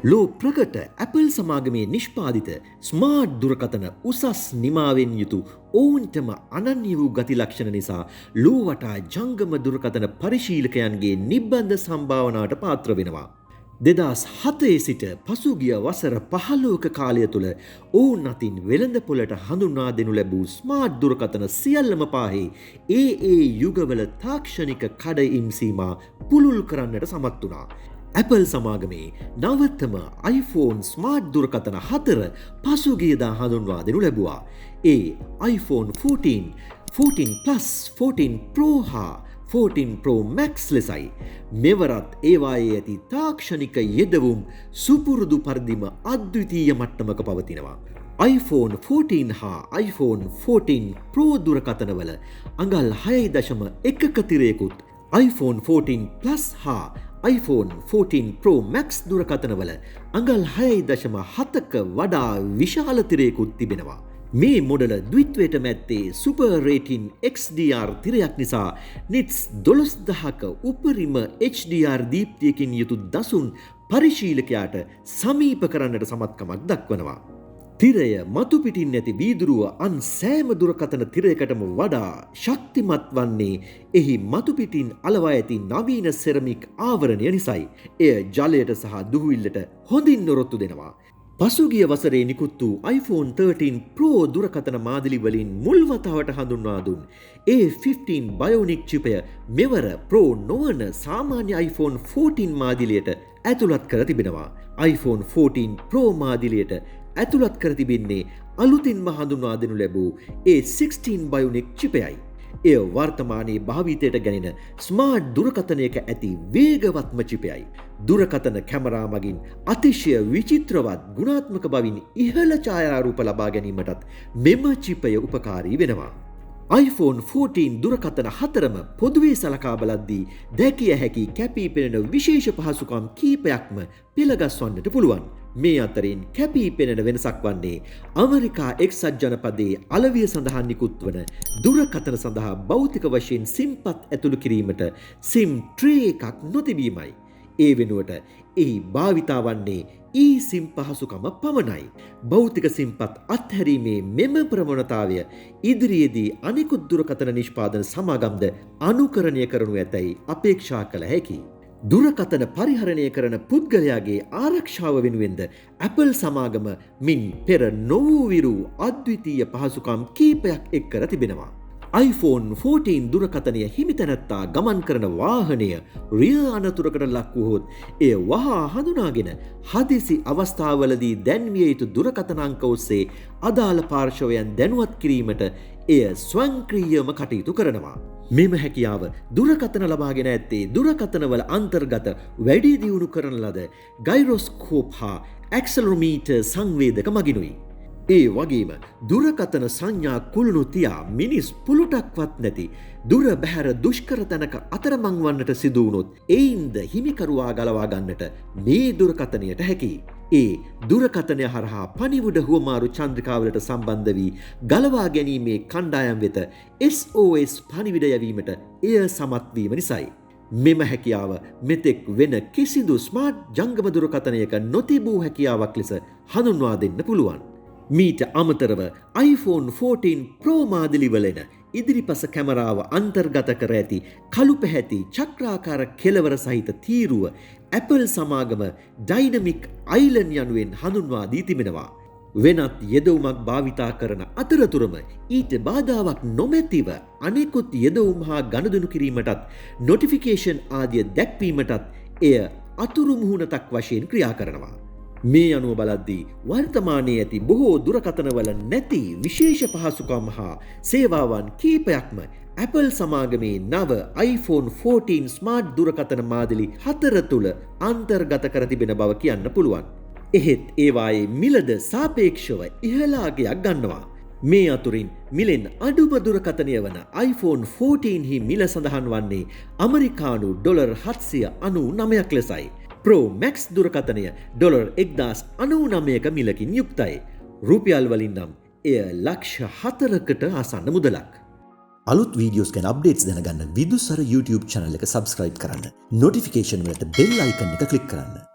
ලෝ ප්‍රකට Apple සමාගමේ නිෂ්පාදිත smart දුරකථන උසස් නිමාවෙන් යුතු ඔවුන්ටම අනන්‍ය වූ ගති ලක්ෂණ නිසා ලෝ වටා ජංගම දුරකථන පරිශීලකයන්ගේ නිබ්බන්ධ සම්භාවනාවට පාත්‍ර වෙනවා. 2007 සිට පසුගිය වසර 15ක කාලය තුළ ඔවුන් අතින් වෙළඳපොළට හඳුන්වා දෙනු ලැබූ ස්මාර්ට් දුරකථන සියල්ලම පාහේ ඒ යුගවල තාක්ෂණික කඩඉම් සීමා පුළුල් කරන්නට සමත් වුණා. Apple සමාගමේ නවතම iPhone ස්මාර්ට් දුරකථන 4 පසුගියදා හඳුන්වා දෙනු ලැබුවා. ඒ iPhone 14, 14 Plus, 14 Pro හා 14 Pro Max ලෙසයි. මෙවරත් ඒවායේ ඇති තාක්ෂණික යෙදවුම් සුපුරුදු පරිදිම අද්විතීය මට්ටමක පවතිනවා. iPhone 14 හා iPhone 14 Pro දුරකථනවල අඟල් 6.1ක තිරයකුත්, iPhone 14 Plus හා iPhone 14 Pro Max දුරකථනවල අඟල් 6.7ක වඩා විශාල තිරයකුත් තිබෙනවා. මේ මොඩල ද්විත්වයට මැත්තේ Super Rating XDR තිරයක් නිසා නිට්ස් 12000ක උපරිම HDR දීප්තියකින් යුතු දසුන් පරිශීලකයාට සමීප කරන්නට සමත්කමක් දක්වනවා. තිරය මතු පිටින් නැති වීදුරුව අන් සෑම දුරකථන තිරයකටම වඩා ශක්තිමත් වන්නේ එහි මතු පිටින් අලවා ඇති නවීන සෙරමික් ආවරණය නිසයි. එය ජලයට සහ දුහුවිල්ලට හොඳින් නොරොත්තු දෙනවා. පසුගිය වසරේ නිකුත් වූ iPhone 13 Pro දුරකථන මාදිලි වලින් මුල් වතාවට හඳුන්වා දුන් A15 Bionic චිපය මෙවර Pro නොවන සාමාන්‍ය iPhone 14 මාදිලියට ඇතුළත් කර තිබෙනවා. iPhone 14 Pro මාදිලියට ඇතුළත් කර තිබෙන්නේ අලුතින්ම හඳුන්වා දෙනු ලැබූ A16 Bionic චිපයයි. එය වර්තමානයේ භාවිතයට ගැනෙන ස්මාර්ට් දුරකථනයක ඇති වේගවත්ම චිපයයි. දුරකථන කැමරා මගින් අතිශය විචිත්‍රවත් ගුණාත්මක බවින් ඉහළ ඡායාරූප ලබා ගැනීමටත් මෙම චිපය උපකාරී වෙනවා. iPhone 14 දුරකථන 4ම පොදුවේ සලකා බලද්දී දැකිය හැකි කැපී පෙනෙන විශේෂ පහසුකම් කීපයක්ම පෙළගස්වන්නට පුළුවන්. මේ අතරින් කැපී පෙනෙන වෙනසක් වන්නේ ඇමරිකා එක්සත් ජනපදයේ අලවිය සඳහන් නිකුත් වන දුරකථන සඳහා භෞතික වශයෙන් සිම්පත් ඇතුළු කිරීමට සිම් ට්‍රේ එකක් නොතිබීමයි. ඒ වෙනුවට එහි භාවිතා වන්නේ eSIM පහසුකම පමණයි. භෞතික සිම්පත් අත්හැරීමේ මෙම ප්‍රවණතාවය ඉදිරියේදී අනෙකුත් දුරකථන නිෂ්පාදන සමාගම්ද අනුකරණය කරනු ඇතැයි අපේක්ෂා කළ හැකියි. දුරකථන පරිහරණය කරන පුද්ගලයාගේ ආරක්ෂාව වෙනුවෙන්ද Apple සමාගම මින් පෙර නොවූ විරු අද්විතීය පහසුකම් කීපයක් එක් කර තිබෙනවා. iPhone 14 දුරකථනය හිමිතැනැත්තා ගමන් කරන වාහනය රිය අනතුරකට ලක් වුවහොත් එය වහා හඳුනාගෙන හදිසි අවස්ථාවලදී දැන්විය යුතු දුරකථන අංක ඔස්සේ අදාළ පාර්ශවයන් දැනුවත් කිරීමට එය ස්වයංක්‍රීයව කටයුතු කරනවා. මෙම හැකියාව දුරකථන ලබාගෙන ඇත්තේ දුරකථනවල අන්තර්ගත වැඩි දියුණු කරන ලද ගයිරොස්කෝප් හා ඇක්සලරෝමීටර් සංවේදක මගිනුයි. ඒ වගේම දුරකථන සංඥා කුළුණු තියා මිනිස් පුලුටක්වත් නැති දුර බැහැර දුෂ්කර තැනක අතරමං වන්නට සිදු වුණොත් එයින්ද හිමිකරුවා ගලවා ගන්නට මේ දුරකථනයට හැකියි. ඒ දුරකථනය හරහා පණිවුඩ හුවමාරු චන්ද්‍රිකාවලට සම්බන්ධ වී ගලවා ගැනීමේ කණ්ඩායම් වෙත SOS පණිවිඩ යැවීමට එය සමත් වීම නිසයි. මෙම හැකියාව මෙතෙක් වෙන කිසිදු ස්මාර්ට් ජංගම දුරකථනයක නොතිබූ හැකියාවක් ලෙස හඳුන්වා දෙන්න පුළුවන්. මීට අමතරව iPhone 14 Pro මාදිලිවලෙන ඉදිරිපස කැමරාව අන්තර්ගත කර ඇති කළු පැහැති චක්‍රාකාර කෙළවර සහිත තීරුව Apple සමාගම Dynamic Island යනුවෙන් හඳුන්වා දී තිබෙනවා. වෙනත් යෙදවුමක් භාවිතා කරන අතරතුරම ඊට බාධාවක් නොමැතිව අනෙකුත් යෙදවුම් හා ගනුදෙනු කිරීමටත් නොටිෆිකේෂන් ආදිය දැක්වීමටත් එය අතුරු මුහුණතක් වශයෙන් ක්‍රියා කරනවා. මේ අනුව බලද්දී වර්තමානයේ ඇති බොහෝ දුරකථනවල නැති විශේෂ පහසුකම් හා සේවාවන් කීපයක්ම Apple සමාගමේ නව iPhone 14 ස්මාර්ට් දුරකථන මාදිලි 4 තුල අන්තර්ගත කර තිබෙන බව කියන්න පුළුවන්. එහෙත් ඒවායේ මිලද සාපේක්ෂව ඉහළාගයක් ගන්නවා. මේ අතුරින් මිලෙන් අඩුම දුරකථනය වන iPhone 14 හි මිල සඳහන් වන්නේ ඇමරිකානු ඩොලර් 799ක් ලෙසයි. Pro Max දුරකථනය ඩොලර් 1099ක මිලකින් යුක්තයි. රුපියල් වලින් නම් එය ලක්ෂ 4කට ආසන්න මුදලක්. අලුත් වීඩියෝස් ගැන අප්ඩේට්ස් දැනගන්න විදුසර YouTube channel එක subscribe කරන්න. notification වලට bell icon එක click කරන්න.